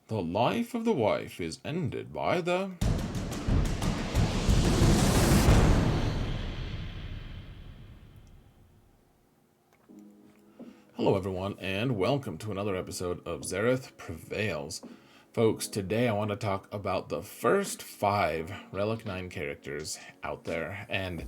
The life of the wife is ended by the... Hello everyone, and welcome to another episode of Zareth Prevails. Folks, today I want to talk about the first 5 Relic 9 characters out there, and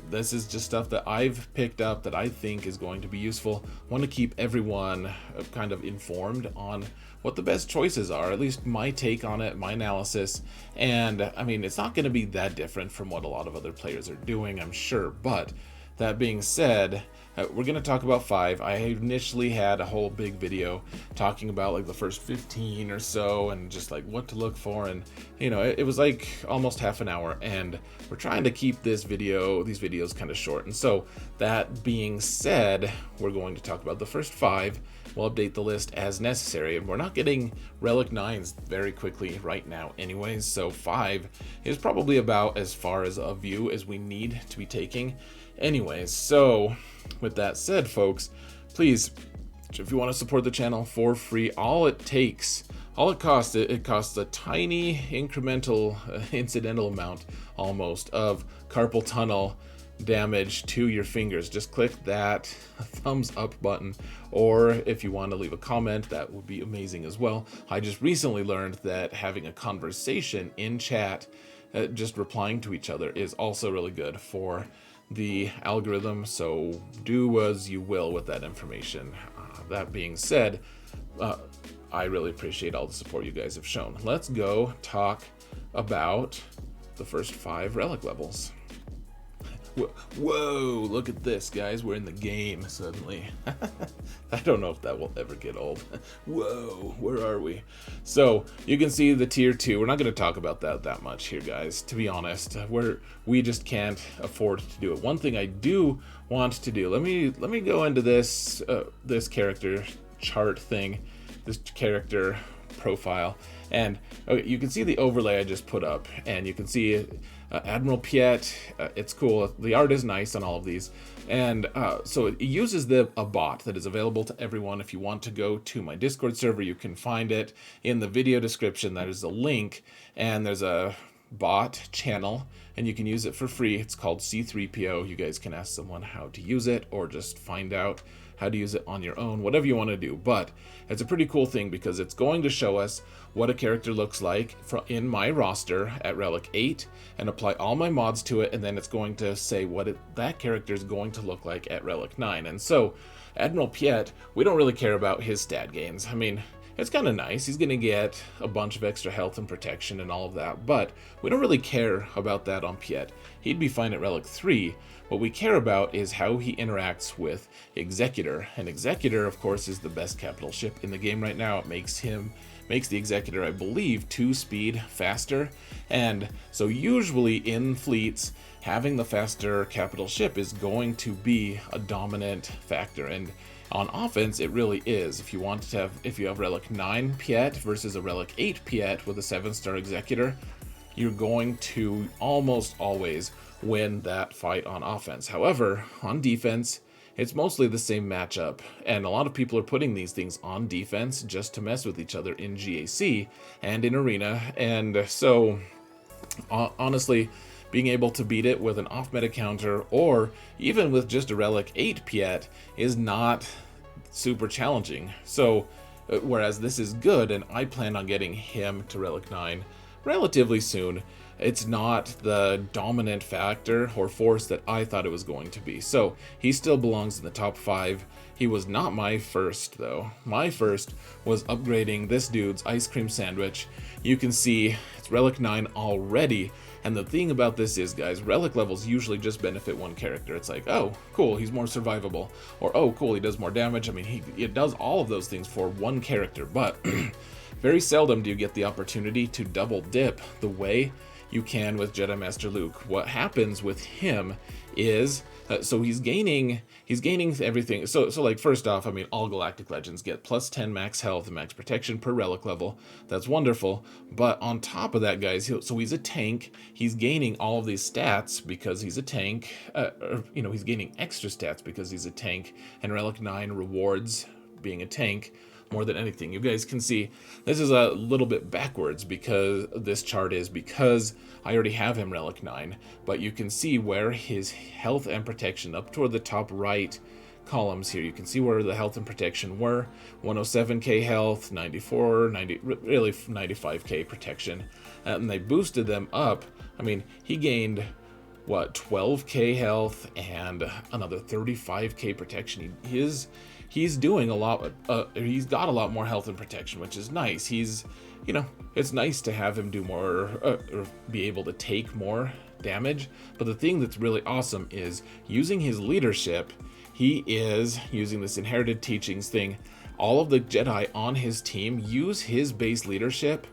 this is just stuff that I've picked up that I think is going to be useful. I want to keep everyone kind of informed on what the best choices are, at least my take on it, my analysis, and I mean, it's not going to be that different from what a lot of other players are doing, I'm sure, but that being said, we're going to talk about 5. I initially had a whole big video talking about like the first 15 or so and just like what to look for, and you know, it was like almost half an hour, and we're trying to keep these videos kind of short. And so that being said, we're going to talk about the first 5. We'll update the list as necessary, and we're not getting Relic 9s very quickly right now anyways, so 5 is probably about as far as a view as we need to be taking. Anyways, so with that said, folks, please, if you want to support the channel for free, all it costs a tiny incremental, incidental amount almost of carpal tunnel damage to your fingers. Just click that thumbs up button, or if you want to leave a comment, that would be amazing as well. I just recently learned that having a conversation in chat, just replying to each other, is also really good for the algorithm, so do as you will with that information. That being said, I really appreciate all the support you guys have shown. Let's go talk about the first 5 relic levels. Whoa, look at this, guys. We're in the game suddenly. I don't know if that will ever get old. Whoa, where are we? So you can see the tier 2. We're not going to talk about that much here, guys. To be honest, we just can't afford to do it. One thing I do want to do. Let me go into this this character chart thing, this character profile, and okay, you can see the overlay I just put up, and you can see Admiral Piett. It's cool. The art is nice on all of these, and so it uses a bot that is available to everyone. If you want to go to my Discord server, you can find it in the video description. That is a link, and there's a bot channel, and you can use it for free. It's called C3PO. You guys can ask someone how to use it, or just find out how to use it on your own, whatever you want to do. But it's a pretty cool thing because it's going to show us what a character looks like in my roster at Relic 8 and apply all my mods to it, and then it's going to say what that character is going to look like at Relic 9. And so Admiral Piett, we don't really care about his stat gains. I mean, it's kind of nice. He's going to get a bunch of extra health and protection and all of that, but we don't really care about that on Piett. He'd be fine at Relic 3. What we care about is how he interacts with Executor. And Executor, of course, is the best capital ship in the game right now. It makes the Executor, I believe, 2 speed faster. And so usually in fleets, having the faster capital ship is going to be a dominant factor. And on offense, it really is. If you have Relic 9 Piett versus a Relic 8 Piett with a 7-star Executor, you're going to almost always win that fight on offense. However, on defense, it's mostly the same matchup, and a lot of people are putting these things on defense just to mess with each other in GAC and in Arena, and so honestly, being able to beat it with an off-meta counter, or even with just a Relic 8 Piett, is not super challenging. So, whereas this is good, and I plan on getting him to Relic 9 relatively soon, it's not the dominant factor or force that I thought it was going to be. So he still belongs in the top 5. He was not my first, though. My first was upgrading this dude's ice cream sandwich. You can see it's Relic 9 already. And the thing about this is, guys, Relic levels usually just benefit one character. It's like, oh, cool, he's more survivable. Or, oh, cool, he does more damage. I mean, it does all of those things for one character. But very seldom do you get the opportunity to double dip the way you can with Jedi Master Luke. What happens with him is, so he's gaining everything. So like, first off, I mean, all Galactic Legends get plus 10 max health and max protection per relic level. That's wonderful. But on top of that, guys, so he's a tank. He's gaining all of these stats because he's a tank. He's gaining extra stats because he's a tank. And Relic 9 rewards being a tank. more than anything. You guys can see this is a little bit backwards because this chart is because I already have him Relic 9, but you can see where his health and protection up toward the top right columns here. You can see where the health and protection were. 107k health, 95k protection, and they boosted them up. I mean, he gained what, 12k health and another 35k protection. He's doing a lot. He's got a lot more health and protection, which is nice. He's, you know, it's nice to have him do more or be able to take more damage. But the thing that's really awesome is using his leadership. He is using this inherited teachings thing. All of the Jedi on his team use his base leadership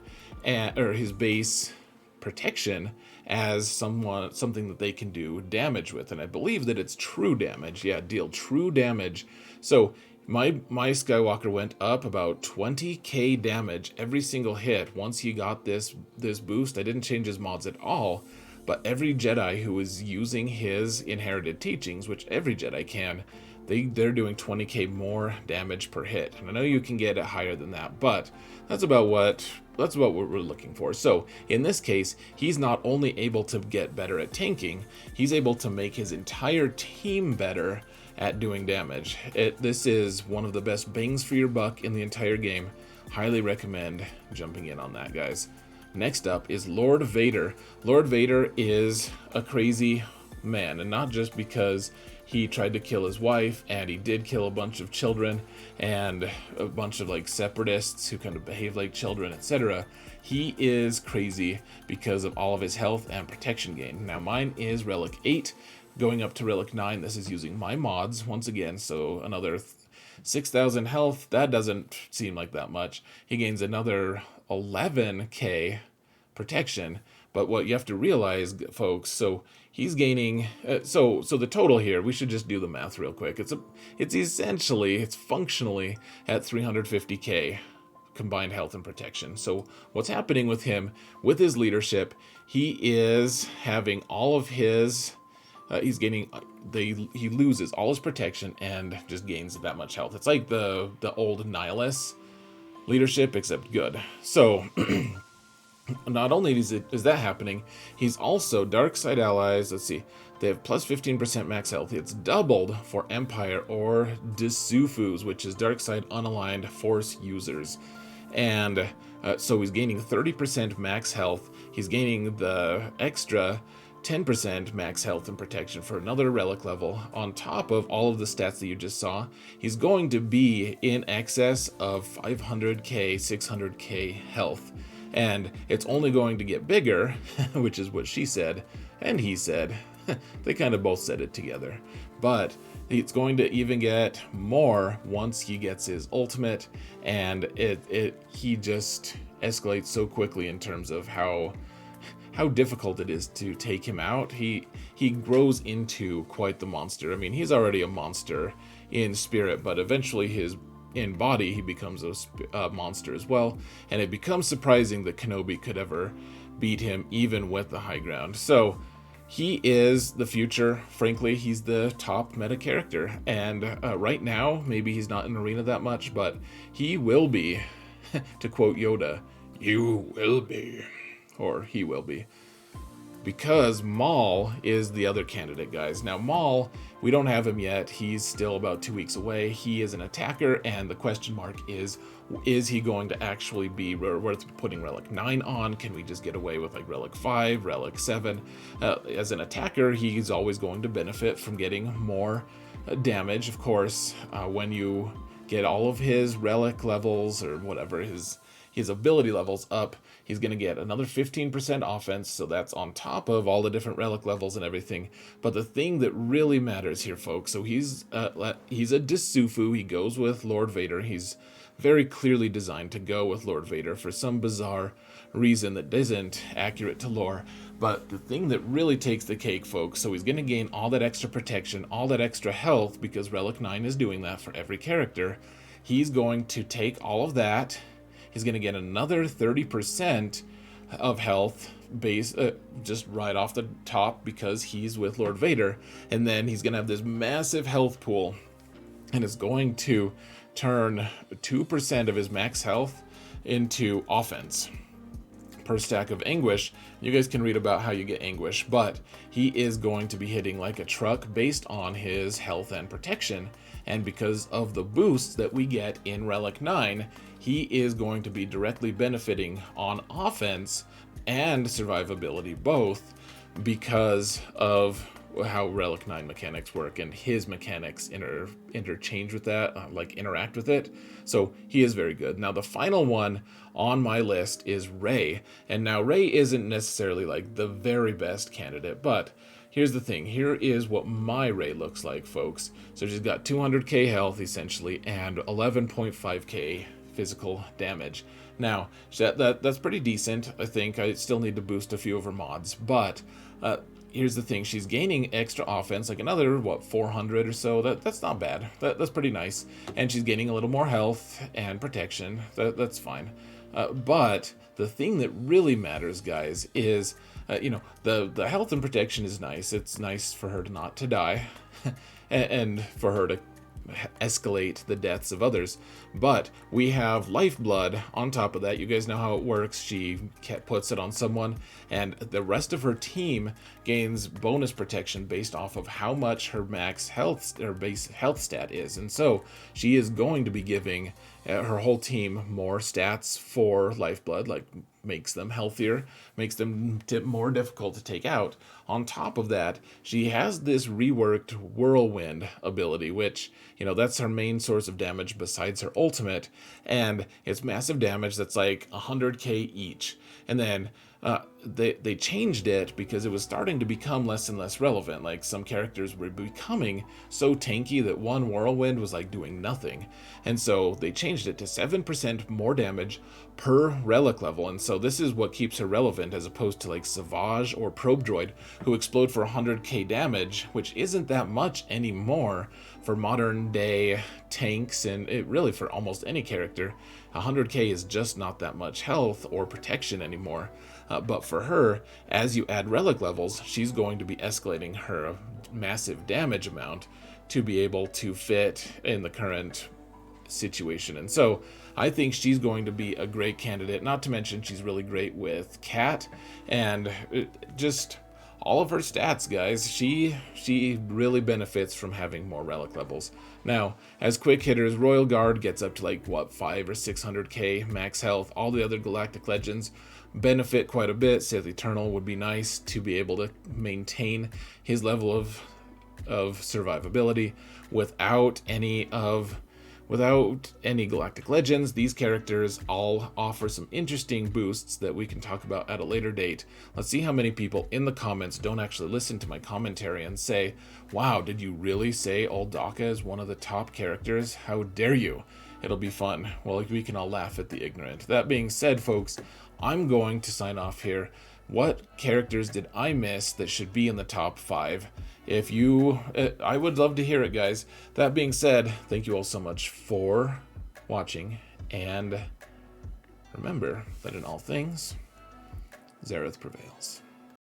or his base protection as something that they can do damage with, and I believe that it's true damage. Yeah, deal true damage. So my Skywalker went up about 20k damage every single hit once he got this boost. I didn't change his mods at all, but every Jedi who is using his inherited teachings, which every Jedi can, they're doing 20k more damage per hit. And I know you can get it higher than that, but that's about what we're looking for. So in this case, he's not only able to get better at tanking, he's able to make his entire team better at doing damage. This is one of the best bangs for your buck in the entire game. Highly recommend jumping in on that, guys. Next up is Lord Vader. Lord Vader is a crazy man, and not just because he tried to kill his wife, and he did kill a bunch of children and a bunch of like separatists who kind of behave like children, etc. He is crazy because of all of his health and protection gain. Now mine is Relic 8 going up to Relic 9. This is using my mods once again, so another 6,000 health. That doesn't seem like that much. He gains another 11k protection. But what you have to realize, folks, so he's gaining, so the total here, we should just do the math real quick. It's functionally at 350k combined health and protection. So what's happening with him, with his leadership, he is having all of his, he loses all his protection and just gains that much health. It's like the old Nihilus leadership, except good. So not only is that happening, he's also dark side allies. Let's see, they have plus 15% max health. It's doubled for Empire or Disufus, which is dark side unaligned force users. And so he's gaining 30% max health. He's gaining the extra 10% max health and protection for another relic level on top of all of the stats that you just saw. He's going to be in excess of 500k, 600k health. And it's only going to get bigger, which is what she said, and he said. They kind of both said it together. But it's going to even get more once he gets his ultimate, and he just escalates so quickly in terms of how difficult it is to take him out. He grows into quite the monster. I mean, he's already a monster in spirit, but eventually in body, he becomes a monster as well, and it becomes surprising that Kenobi could ever beat him, even with the high ground. So he is the future. Frankly, he's the top meta character, and right now, maybe he's not in arena that much, but he will be. To quote Yoda, "You will be," or he will be. Because Maul is the other candidate, guys. Now, Maul, we don't have him yet. He's still about 2 weeks away. He is an attacker, and the question mark is he going to actually be worth putting Relic 9 on? Can we just get away with like Relic 5, Relic 7? As an attacker, he's always going to benefit from getting more damage. Of course, when you get all of his Relic levels or whatever, his ability levels up, he's going to get another 15% offense, so that's on top of all the different relic levels and everything. But the thing that really matters here, folks, so he's a Disufu. He goes with Lord Vader. He's very clearly designed to go with Lord Vader for some bizarre reason that isn't accurate to lore. But the thing that really takes the cake, folks, so he's going to gain all that extra protection, all that extra health, because Relic 9 is doing that for every character. He's going to take all of that. He's going to get another 30% of health base just right off the top because he's with Lord Vader. And then he's going to have this massive health pool, and it's going to turn 2% of his max health into offense per stack of anguish. You guys can read about how you get anguish, but he is going to be hitting like a truck based on his health and protection. And because of the boosts that we get in Relic 9, he is going to be directly benefiting on offense and survivability both, because of how Relic 9 mechanics work, and his mechanics interchange with that, like interact with it. So he is very good. Now the final one on my list is Rey, and now Rey isn't necessarily like the very best candidate, but here's the thing. Here is what my Rey looks like, folks. So she's got 200k health essentially and 11.5k physical damage. Now that's pretty decent. I think I still need to boost a few of her mods, but here's the thing. She's gaining extra offense, like another 400 or so. That's not bad. That's pretty nice. And she's gaining a little more health and protection. That's fine. But the thing that really matters, guys, is the health and protection is nice. It's nice for her not to die, and for her to escalate the deaths of others. But we have lifeblood on top of that. You guys know how it works. She puts it on someone, and the rest of her team gains bonus protection based off of how much her max health or base health stat is. And so she is going to be giving her whole team more stats for lifeblood, like makes them healthier, makes them more difficult to take out. On top of that, she has this reworked whirlwind ability, which, that's her main source of damage besides her ultimate, and it's massive damage that's like 100k each. And then they changed it because it was starting to become less and less relevant. Like, some characters were becoming so tanky that one whirlwind was like doing nothing. And so they changed it to 7% more damage per relic level. And so this is what keeps her relevant, as opposed to like Savage or Probe Droid, who explode for 100k damage, which isn't that much anymore for modern day tanks, and it really for almost any character. 100k is just not that much health or protection anymore. But for her, as you add relic levels, she's going to be escalating her massive damage amount to be able to fit in the current situation. And so I think she's going to be a great candidate, not to mention she's really great with Cat, and just all of her stats, guys. She really benefits from having more relic levels. Now, as quick hitters, Royal Guard gets up to like 500 or 600k max health. All the other Galactic Legends benefit quite a bit. Sith Eternal would be nice to be able to maintain his level of survivability without any Galactic Legends. These characters all offer some interesting boosts that we can talk about at a later date. Let's see how many people in the comments don't actually listen to my commentary and say, wow, did you really say old Daka is one of the top characters? How dare you? It'll be fun. Well, we can all laugh at the ignorant. That being said, folks, I'm going to sign off here. What characters did I miss that should be in the top 5? If you, I would love to hear it, guys. That being said, thank you all so much for watching, and remember that in all things, Zareth prevails.